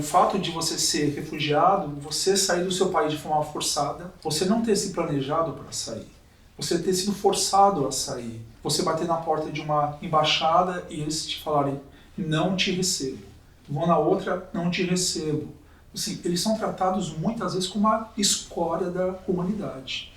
o fato de você ser refugiado, você sair do seu país de forma forçada, você não ter se planejado para sair, você ter sido forçado a sair, você bater na porta de uma embaixada e eles te falarem, não te recebo. Vão na outra, não te recebo. Assim, eles são tratados muitas vezes como uma escória da humanidade.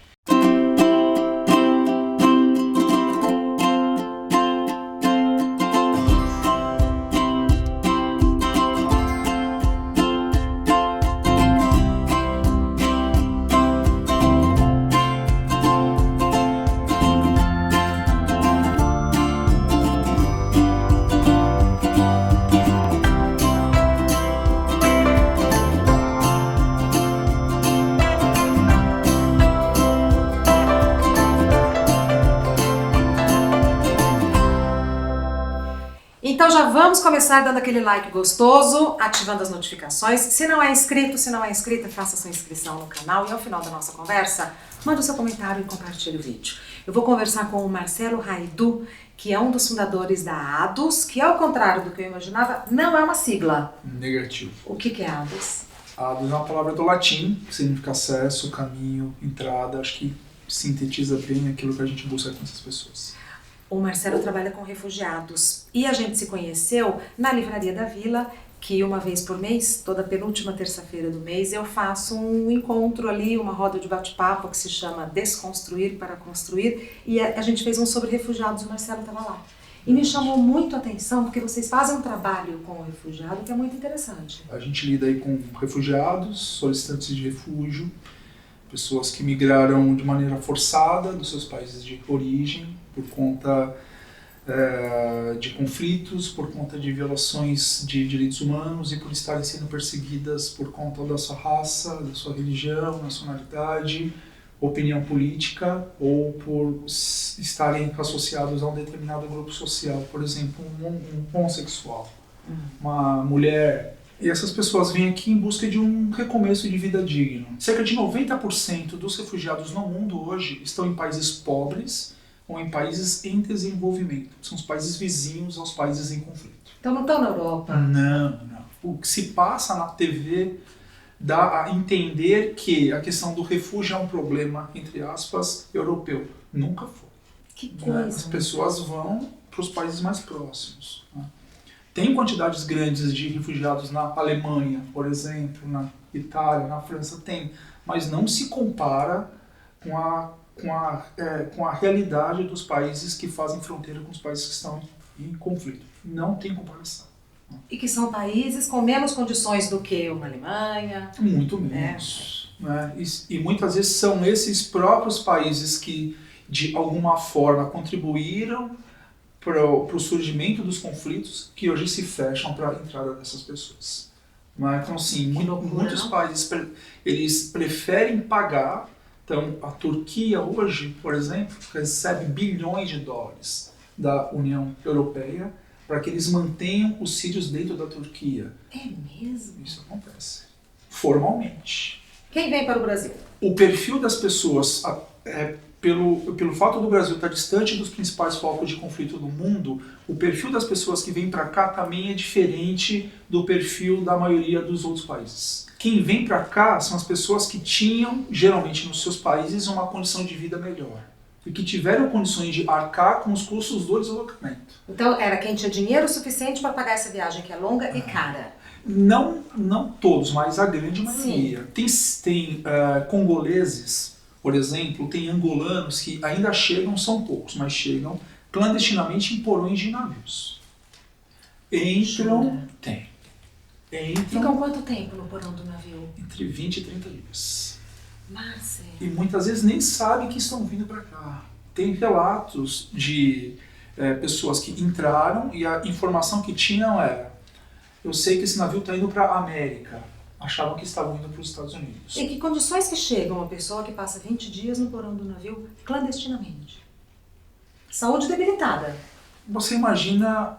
Então já vamos começar dando aquele like gostoso, ativando as notificações. Se não é inscrito, se não é inscrita, faça sua inscrição no canal e ao final da nossa conversa, manda o seu comentário e compartilhe o vídeo. Eu vou conversar com o Marcelo Raidu, que é um dos fundadores da ADUS, que ao contrário do que eu imaginava, não é uma sigla. Negativo. O que é ADUS? ADUS é uma palavra do latim, que significa acesso, caminho, entrada. Acho que sintetiza bem aquilo que a gente busca com essas pessoas. O Marcelo trabalha com refugiados e a gente se conheceu na Livraria da Vila, que uma vez por mês, toda penúltima terça-feira do mês, eu faço um encontro ali, uma roda de bate-papo que se chama Desconstruir para Construir, e a gente fez um sobre refugiados e o Marcelo estava lá. E me chamou muito a atenção porque vocês fazem um trabalho com o refugiado que é muito interessante. A gente lida aí com refugiados, solicitantes de refúgio, pessoas que migraram de maneira forçada dos seus países de origem, por conta de conflitos, por conta de violações de direitos humanos e por estarem sendo perseguidas por conta da sua raça, da sua religião, nacionalidade, opinião política ou por estarem associados a um determinado grupo social, por exemplo, um homossexual, uma mulher. E essas pessoas vêm aqui em busca de um recomeço de vida digno. Cerca de 90% dos refugiados no mundo hoje estão em países pobres ou em países em desenvolvimento. São os países vizinhos aos países em conflito. Então não estão na Europa? Não. O que se passa na TV dá a entender que a questão do refúgio é um problema, entre aspas, europeu. Nunca foi. Que coisa. As pessoas vão para os países mais próximos. Tem quantidades grandes de refugiados na Alemanha, por exemplo, na Itália, na França, tem. Mas não se compara com a realidade dos países que fazem fronteira com os países que estão em conflito. Não tem comparação. E que são países com menos condições do que uma Alemanha. Muito menos. Né? E muitas vezes são esses próprios países que, de alguma forma, contribuíram para o surgimento dos conflitos que hoje se fecham para a entrada dessas pessoas. Então, assim, muitos países eles preferem pagar. Então, a Turquia hoje, por exemplo, recebe bilhões de dólares da União Europeia para que eles mantenham os sírios dentro da Turquia. É mesmo? Isso acontece. Formalmente. Quem vem para o Brasil? O perfil das pessoas, pelo fato do Brasil estar distante dos principais focos de conflito do mundo, o perfil das pessoas que vêm para cá também é diferente do perfil da maioria dos outros países. Quem vem para cá são as pessoas que tinham, geralmente nos seus países, uma condição de vida melhor. E que tiveram condições de arcar com os custos do deslocamento. Então era quem tinha dinheiro suficiente para pagar essa viagem que é longa e cara. Não todos, mas a grande maioria. Tem congoleses, por exemplo, tem angolanos que ainda chegam, são poucos, mas chegam clandestinamente em porões de navios. Entram. Ficam quanto tempo no porão do navio? Entre 20 e 30 dias. Marcelo. E muitas vezes nem sabem que estão vindo para cá. Tem relatos de pessoas que entraram e a informação que tinham era: eu sei que esse navio está indo para a América. Achavam que estavam indo para os Estados Unidos. Em que condições que chega uma pessoa que passa 20 dias no porão do navio clandestinamente? Saúde debilitada. Você imagina,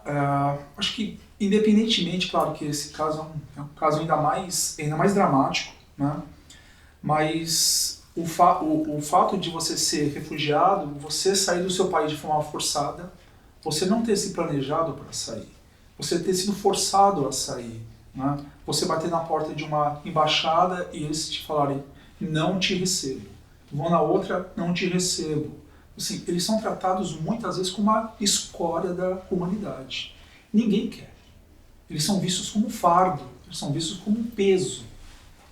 acho que independentemente, claro que esse caso é um caso ainda mais dramático, né? Mas o fato de você ser refugiado, você sair do seu país de forma forçada, você não ter se planejado para sair, você ter sido forçado a sair, né? Você bater na porta de uma embaixada e eles te falarem, não te recebo. Vão na outra, não te recebo. Assim, eles são tratados muitas vezes como uma escória da humanidade. Ninguém quer. Eles são vistos como fardo, eles são vistos como um peso.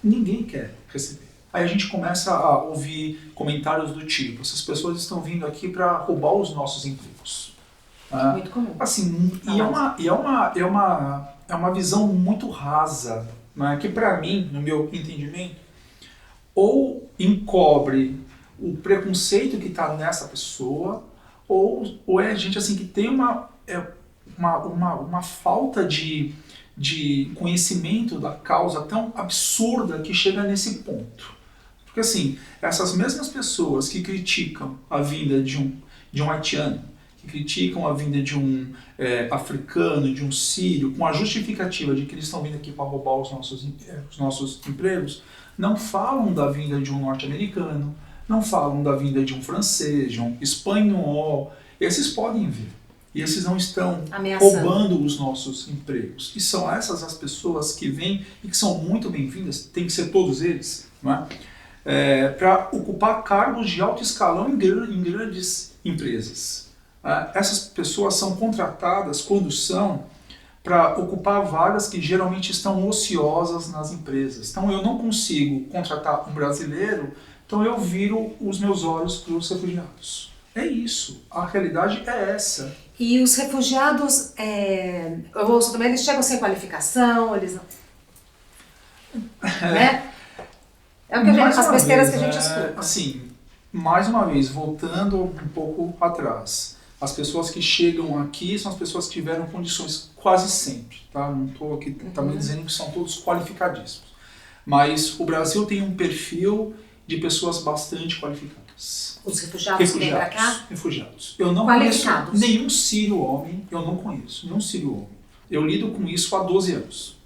Ninguém quer receber. Aí a gente começa a ouvir comentários do tipo, essas pessoas estão vindo aqui para roubar os nossos empregos. Muito comum. Assim, é uma visão muito rasa, né, que para mim, no meu entendimento, ou encobre o preconceito que está nessa pessoa, ou é gente assim que tem uma falta de conhecimento da causa tão absurda que chega nesse ponto. Porque assim, essas mesmas pessoas que criticam a vinda de um haitiano, que criticam a vinda de um africano, de um sírio, com a justificativa de que eles estão vindo aqui para roubar os nossos empregos, não falam da vinda de um norte-americano, não falam da vinda de um francês, de um espanhol. Esses podem vir. E esses não estão roubando os nossos empregos. E são essas as pessoas que vêm e que são muito bem-vindas, tem que ser todos eles, não é? Para ocupar cargos de alto escalão em grandes empresas. Essas pessoas são contratadas, quando são, para ocupar vagas que geralmente estão ociosas nas empresas. Então eu não consigo contratar um brasileiro, então eu viro os meus olhos para os refugiados. É isso, a realidade é essa. E os refugiados, eu ouço também, eles chegam sem qualificação, eles não... né? É o que as besteiras que a gente escuta. Assim, mais uma vez, voltando um pouco atrás, as pessoas que chegam aqui são as pessoas que tiveram condições quase sempre, tá? Não estou aqui também dizendo que são todos qualificadíssimos. Mas o Brasil tem um perfil de pessoas bastante qualificadas. Os refugiados que vêm para cá? Refugiados. Eu não conheço nenhum sírio homem, Eu lido com isso há 12 anos.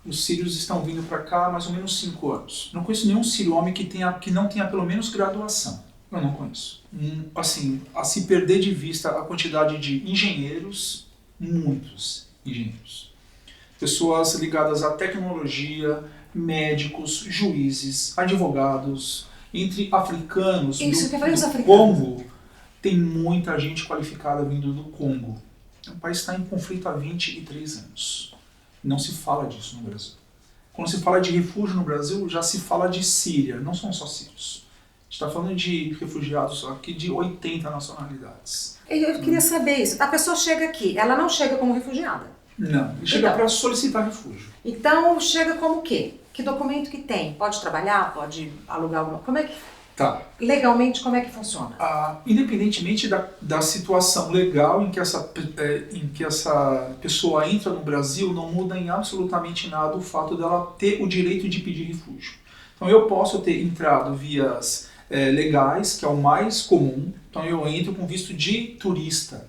Os sírios estão vindo para cá há mais ou menos 5 anos. Não conheço nenhum sírio homem que não tenha pelo menos graduação. Eu não conheço. Assim, a se perder de vista a quantidade de engenheiros, muitos engenheiros. Pessoas ligadas à tecnologia, médicos, juízes, advogados, entre africanos. Do Congo, tem muita gente qualificada vindo do Congo. O país está em conflito há 23 anos. Não se fala disso no Brasil. Quando se fala de refúgio no Brasil, já se fala de Síria, não são só sírios. A gente está falando de refugiados aqui de 80 nacionalidades. Eu queria saber isso. A pessoa chega aqui, ela não chega como refugiada? Não, ele chega para solicitar refúgio. Então chega como o quê? Que documento que tem? Pode trabalhar? Pode alugar alguma... Como é que... Tá. Legalmente, como é que funciona? Independentemente da situação legal em que essa pessoa entra no Brasil, não muda em absolutamente nada o fato dela ter o direito de pedir refúgio. Então eu posso ter entrado vias legais, que é o mais comum. Então eu entro com visto de turista,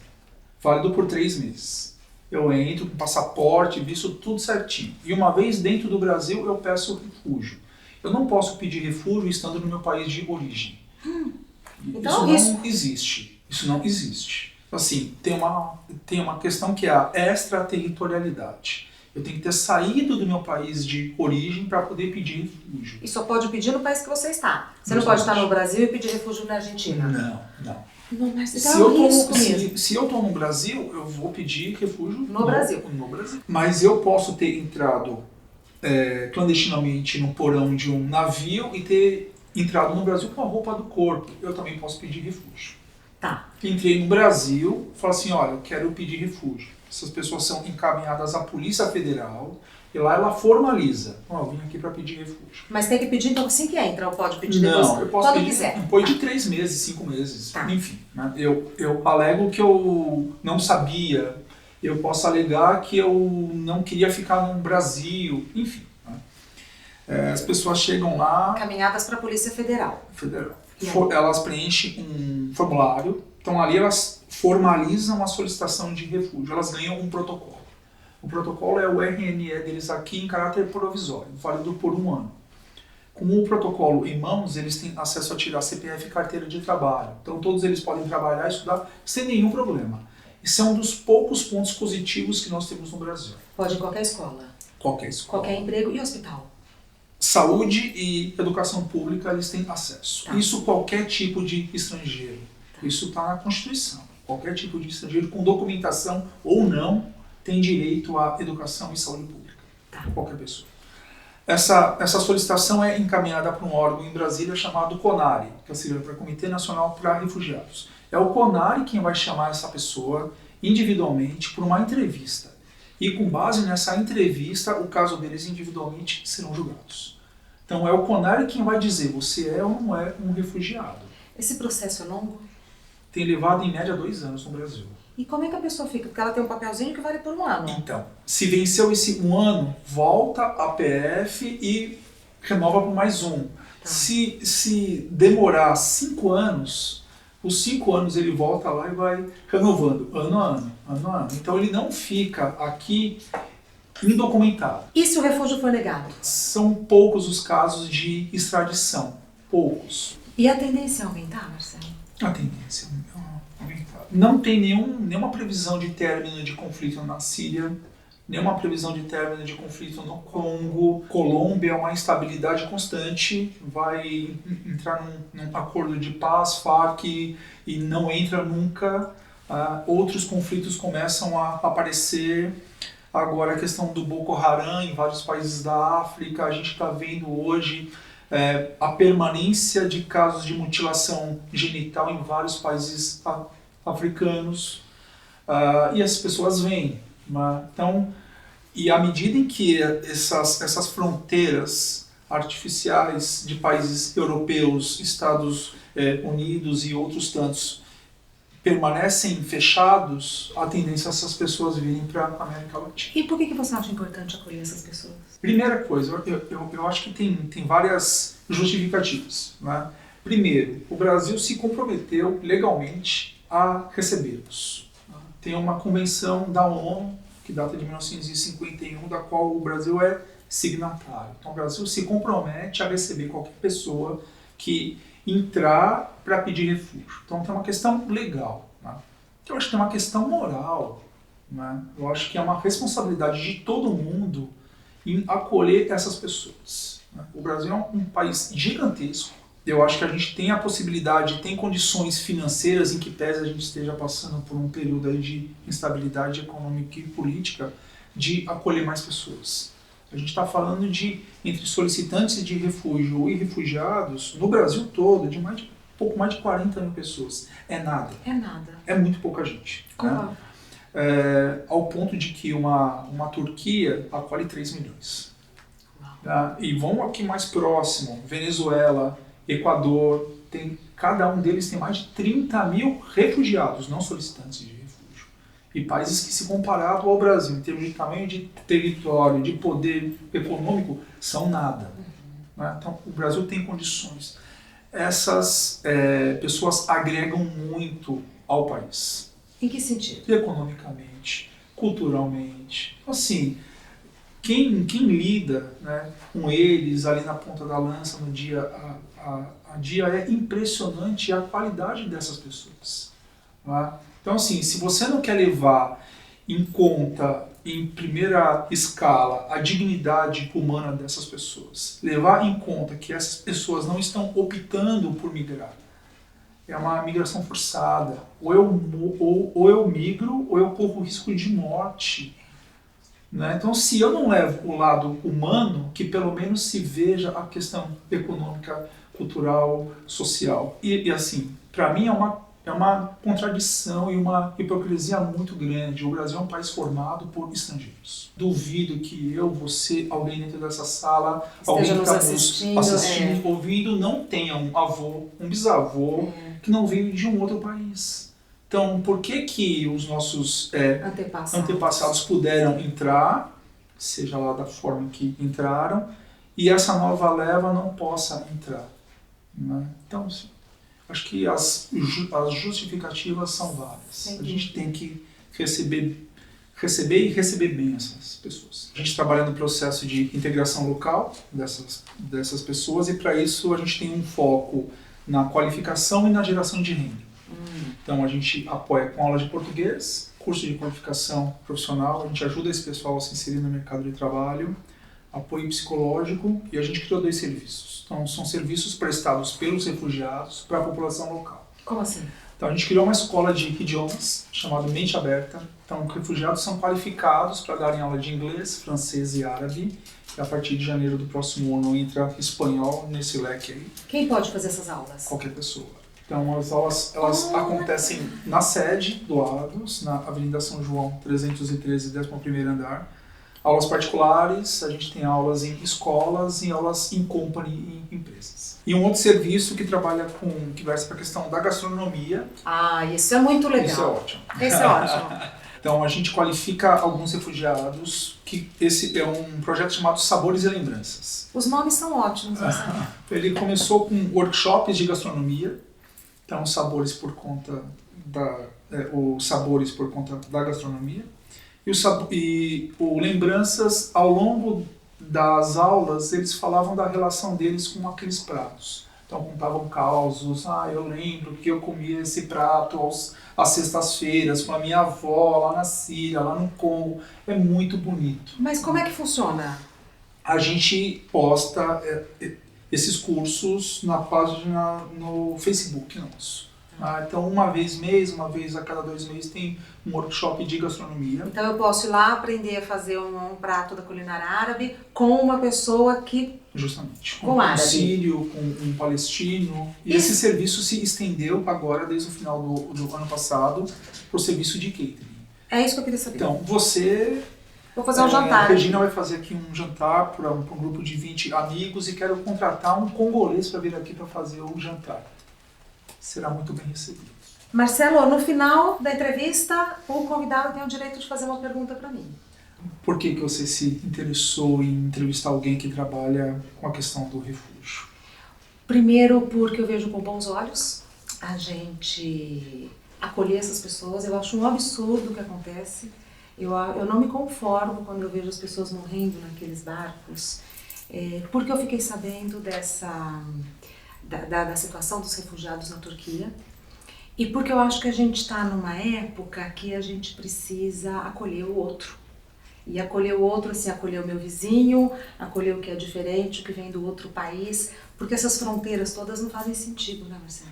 válido por 3 meses. Eu entro com passaporte, visto tudo certinho. E uma vez dentro do Brasil, eu peço refúgio. Eu não posso pedir refúgio estando no meu país de origem. Então, isso não existe. Isso não existe. Assim, tem uma questão que é a extraterritorialidade. Eu tenho que ter saído do meu país de origem para poder pedir refúgio. E só pode pedir no país que você está. Você não pode estar no Brasil e pedir refúgio na Argentina. Não. Não, mas se eu estou no Brasil, eu vou pedir refúgio no Brasil. Mas eu posso ter entrado clandestinamente no porão de um navio e ter entrado no Brasil com a roupa do corpo. Eu também posso pedir refúgio. Tá. Entrei no Brasil, falo assim, olha, eu quero pedir refúgio. Essas pessoas são encaminhadas à Polícia Federal e lá ela formaliza. Eu vim aqui para pedir refúgio. Mas tem que pedir então assim que entra, ou pode pedir depois? Não, eu posso quando pedir quiser. Depois de 3 meses, 5 meses, tá. Enfim. Né? Eu alego que eu não sabia, eu posso alegar que eu não queria ficar no Brasil, enfim. Né? As pessoas chegam lá... Caminhadas para a Polícia Federal. Elas preenchem um formulário, então ali elas formalizam a solicitação de refúgio, elas ganham um protocolo. O protocolo é o RNE deles aqui em caráter provisório, válido por 1 ano. Com o protocolo em mãos, eles têm acesso a tirar CPF e carteira de trabalho. Então todos eles podem trabalhar e estudar sem nenhum problema. Isso é um dos poucos pontos positivos que nós temos no Brasil. Pode em qualquer escola? Qualquer escola. Qualquer emprego e hospital. Saúde e educação pública, eles têm acesso. Tá. Isso qualquer tipo de estrangeiro. Isso está na Constituição. Qualquer tipo de estrangeiro com documentação ou não tem direito à educação e saúde pública. Tá. Qualquer pessoa. Essa solicitação é encaminhada para um órgão em Brasília chamado CONARE, que é a sigla para Comitê Nacional para Refugiados. É o CONARE quem vai chamar essa pessoa individualmente por uma entrevista. E com base nessa entrevista, o caso deles individualmente serão julgados. Então é o CONARE quem vai dizer você é ou não é um refugiado. Esse processo é longo? Tem levado em média 2 anos no Brasil. E como é que a pessoa fica? Porque ela tem um papelzinho que vale por 1 ano. Então, se venceu esse 1 ano, volta a PF e renova por mais 1. Tá. Se demorar 5 anos, os 5 anos ele volta lá e vai renovando, ano a ano, ano a ano. Então ele não fica aqui indocumentado. E se o refúgio for negado? São poucos os casos de extradição, poucos. E a tendência é aumentar, Marcelo? A tendência é aumentar. Não tem nenhuma previsão de término de conflito na Síria, nenhuma previsão de término de conflito no Congo. Colômbia é uma instabilidade constante, vai entrar num acordo de paz, Farc, e não entra nunca. Outros conflitos começam a aparecer. Agora a questão do Boko Haram em vários países da África, a gente está vendo hoje a permanência de casos de mutilação genital em vários países africanos, e as pessoas vêm. Então, e à medida em que essas fronteiras artificiais de países europeus, Estados Unidos e outros tantos permanecem fechados, a tendência é essas pessoas virem para a América Latina. E por que você acha importante acolher essas pessoas? Primeira coisa, eu acho que tem várias justificativas, né? Primeiro, o Brasil se comprometeu legalmente a recebê-los. Tem uma convenção da ONU, que data de 1951, da qual o Brasil é signatário. Então o Brasil se compromete a receber qualquer pessoa que entrar para pedir refúgio. Então tem uma questão legal, né? Eu acho que tem uma questão moral, né? Eu acho que é uma responsabilidade de todo mundo em acolher essas pessoas, né? O Brasil é um país gigantesco. Eu acho que a gente tem a possibilidade, tem condições financeiras, em que pese a gente esteja passando por um período aí de instabilidade econômica e política, de acolher mais pessoas. A gente está falando entre solicitantes de refúgio e refugiados, no Brasil todo, de pouco mais de 40 mil pessoas. É nada. É nada. É muito pouca gente. Né? Ao ponto de que uma Turquia acolhe 3 milhões. E vão aqui mais próximo, Venezuela, Equador, cada um deles tem mais de 30 mil refugiados, não solicitantes de refúgio. E países que, se comparado ao Brasil, em termos de tamanho de território, de poder econômico, são nada. Né? Então, o Brasil tem condições. Essas pessoas agregam muito ao país. Em que sentido? Economicamente, culturalmente. Assim, quem lida, né, com eles ali na ponta da lança, no dia a dia, é impressionante a qualidade dessas pessoas. Né? Então, assim, se você não quer levar em conta, em primeira escala, a dignidade humana dessas pessoas, levar em conta que essas pessoas não estão optando por migrar, é uma migração forçada. Ou eu migro, ou eu corro risco de morte. Né? Então, se eu não levo o lado humano, que pelo menos se veja a questão econômica, cultural, social. E assim, para mim é uma contradição e uma hipocrisia muito grande. O Brasil é um país formado por estrangeiros. Duvido que você, alguém dentro dessa sala, alguém que está nos assistindo, ouvindo, não tenha um avô, um bisavô que não veio de um outro país. Então, por que os nossos antepassados puderam entrar, seja lá da forma que entraram, e essa nova leva não possa entrar? Né? Então, assim, acho que as justificativas são várias. Sim. A gente tem que receber e receber bem essas pessoas. A gente trabalha no processo de integração local dessas pessoas, e para isso a gente tem um foco na qualificação e na geração de renda. Então a gente apoia com aula de português, curso de qualificação profissional, a gente ajuda esse pessoal a se inserir no mercado de trabalho, apoio psicológico, e a gente criou 2 serviços. Então, são serviços prestados pelos refugiados para a população local. Como assim? Então, a gente criou uma escola de idiomas chamada Mente Aberta. Então, os refugiados são qualificados para darem aula de inglês, francês e árabe. E a partir de janeiro do próximo ano entra espanhol nesse leque aí. Quem pode fazer essas aulas? Qualquer pessoa. Então, as aulas elas acontecem na sede do Ados, na Avenida São João 313, 11º andar. Aulas particulares, a gente tem aulas em escolas e aulas em company em empresas. E um outro serviço que trabalha que vai para a questão da gastronomia. Ah, isso é muito legal. Isso é ótimo. Isso é ótimo. Então a gente qualifica alguns refugiados, que esse é um projeto chamado Sabores e Lembranças. Os nomes são ótimos. Ele começou com workshops de gastronomia, então sabores por conta da gastronomia. E o Lembranças, ao longo das aulas, eles falavam da relação deles com aqueles pratos. Então contavam causos, eu lembro que eu comia esse prato às sextas-feiras com a minha avó, lá na Síria, lá no Congo. É muito bonito. Mas como é que funciona? A gente posta esses cursos na página no Facebook nosso. Então, uma vez mês, uma vez a cada 2 meses, tem um workshop de gastronomia. Então eu posso ir lá aprender a fazer um prato da culinária árabe com uma pessoa que... Justamente. Com um árabe. Sírio, com um palestino. E esse serviço se estendeu agora, desde o final do ano passado, para o serviço de catering. É isso que eu queria saber. Então, você... Vou fazer um jantar. A Regina vai fazer aqui um jantar para um grupo de 20 amigos e quero contratar um congolês para vir aqui para fazer o jantar. Será muito bem recebido. Marcelo, no final da entrevista, o convidado tem o direito de fazer uma pergunta para mim. Por que você se interessou em entrevistar alguém que trabalha com a questão do refúgio? Primeiro, porque eu vejo com bons olhos a gente acolher essas pessoas. Eu acho um absurdo o que acontece. Eu não me conformo quando eu vejo as pessoas morrendo naqueles barcos, porque eu fiquei sabendo da situação dos refugiados na Turquia, e porque eu acho que a gente está numa época que a gente precisa acolher o outro. E acolher o outro, assim, acolher o meu vizinho, acolher o que é diferente, o que vem do outro país, porque essas fronteiras todas não fazem sentido, né, Marcelo?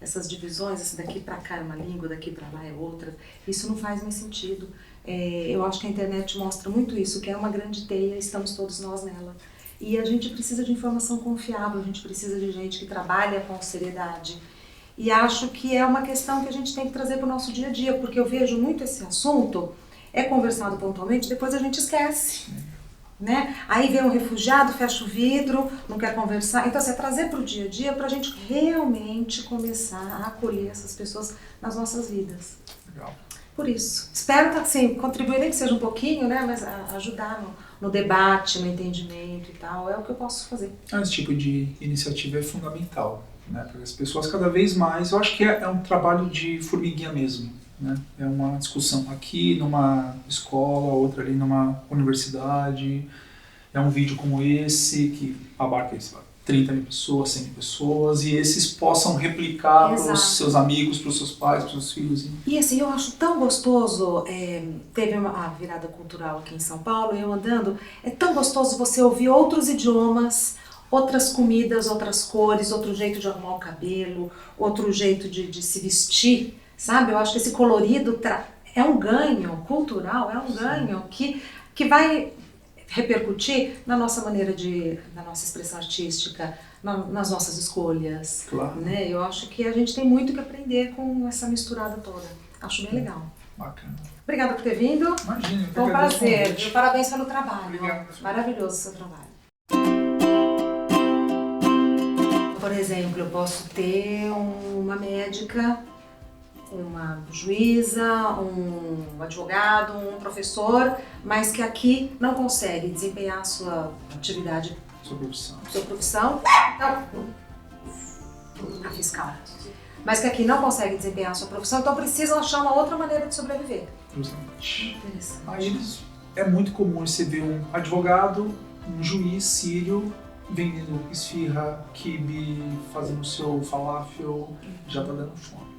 Essas divisões, assim, daqui para cá é uma língua, daqui para lá é outra, isso não faz mais sentido. Eu acho que a internet mostra muito isso, que é uma grande teia, estamos todos nós nela. E a gente precisa de informação confiável, a gente precisa de gente que trabalha com seriedade. E acho que é uma questão que a gente tem que trazer para o nosso dia a dia, porque eu vejo muito esse assunto, é conversado pontualmente, depois a gente esquece. Né? Aí vem um refugiado, fecha o vidro, não quer conversar. Então, assim, é trazer para o dia a dia para a gente realmente começar a acolher essas pessoas nas nossas vidas. Legal. Por isso. Espero assim, contribuir, nem que seja um pouquinho, né? Mas ajudar no debate, no entendimento e tal. É o que eu posso fazer. Esse tipo de iniciativa é fundamental, né? Para as pessoas cada vez mais. Eu acho que é um trabalho de formiguinha mesmo. Né? É uma discussão aqui numa escola, outra ali numa universidade. É um vídeo como esse que abarca 30 mil pessoas, 100 mil pessoas, e esses possam replicar para os seus amigos, para os seus pais, para os seus filhos. E assim, eu acho tão gostoso, teve a virada cultural aqui em São Paulo, eu andando, é tão gostoso você ouvir outros idiomas, outras comidas, outras cores, outro jeito de arrumar o cabelo, outro jeito de se vestir, sabe? Eu acho que esse colorido é um ganho cultural, é um ganho que vai repercutir na nossa maneira na nossa expressão artística, nas nossas escolhas. Claro. Né? Eu acho que a gente tem muito que aprender com essa misturada toda. Acho bem legal. Bacana. Obrigada por ter vindo. Imagina, foi um prazer. Parabéns pelo trabalho. Obrigado. Maravilhoso o seu trabalho. Por exemplo, eu posso ter uma médica, uma juíza, um advogado, um professor, mas que aqui não consegue desempenhar a sua atividade, sua profissão, a fiscal, mas que aqui não consegue desempenhar a sua profissão, então precisam achar uma outra maneira de sobreviver. Justamente. Interessante. Aí é muito comum você ver um advogado, um juiz sírio vendendo esfirra, quibe, fazendo seu falafel, já tá dando fome.